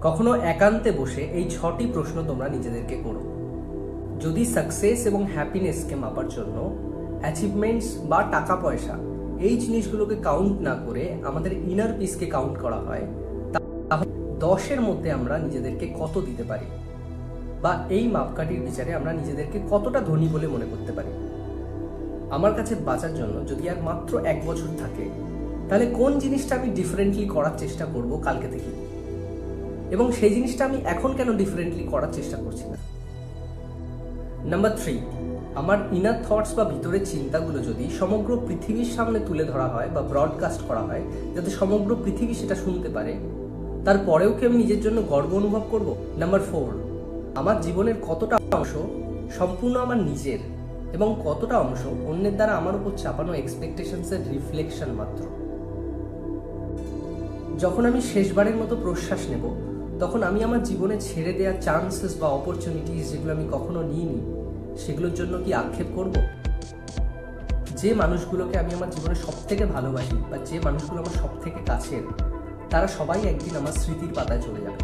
কখনো একান্তে বসে এই 6টি প্রশ্ন তোমরা নিজেদেরকে করো। যদি সাকসেস এবং হ্যাপিনেসকে মাপার জন্য অ্যাচিভমেন্টস বা টাকা পয়সা এই জিনিসগুলোকে কাউন্ট না করে আমাদের ইনার পিসকে কাউন্ট করা হয়, তাহলে 10-এর মধ্যে আমরা নিজেদেরকে কত দিতে পারি, বা এই মাপকাঠির বিচারে আমরা নিজেদেরকে কতটা ধনী বলে মনে করতে পারি। আমার কাছে বাঁচার জন্য যদি আর মাত্র 1 বছর থাকে, তাহলে কোন জিনিসটা আমি ডিফারেন্টলি করার চেষ্টা করব কালকে থেকে, এবং সেই জিনিসটা আমি এখন কেন ডিফারেন্টলি করার চেষ্টা করছি না। নাম্বার 3, আমার ইনার থটস বা ভিতরের চিন্তাগুলো যদি সমগ্র পৃথিবীর সামনে তুলে ধরা হয় বা ব্রডকাস্ট করা হয়, যাতে সমগ্র পৃথিবী সেটা শুনতে পারে, তারপরেও কি আমি নিজের জন্য গর্ব অনুভব করব? নাম্বার 4, আমার জীবনের কতটা অংশ সম্পূর্ণ আমার নিজের এবং কতটা অংশ অন্যের দ্বারা আমার উপর চাপানো এক্সপেকটেশনসের রিফ্লেকশন মাত্র। যখন আমি শেষবারের মতো প্রশ্বাস নেব, তখন আমি আমার জীবনে ছেড়ে দেওয়া চান্সেস বা অপরচুনিটিস যেগুলো আমি কখনো নিইনি, সেগুলোর জন্য কি আক্ষেপ করব? যে মানুষগুলোকে আমি আমার জীবনে সব থেকে ভালোবাসি বা যে মানুষগুলো আমার সব থেকে কাছের, তারা সবাই একদিন আমার স্মৃতির পাতায় চলে যাবে।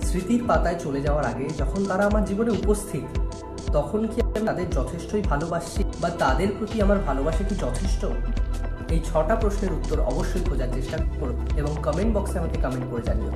স্মৃতির পাতায় চলে যাওয়ার আগে যখন তারা আমার জীবনে উপস্থিত, তখন কি আমি তাদের যথেষ্টই ভালোবাসি, বা তাদের প্রতি আমার ভালোবাসা কি যথেষ্ট? এই 6টা প্রশ্নের উত্তর অবশ্যই খোঁজার চেষ্টা করো এবং কমেন্ট বক্সে আমাকে কমেন্ট করে জানিও।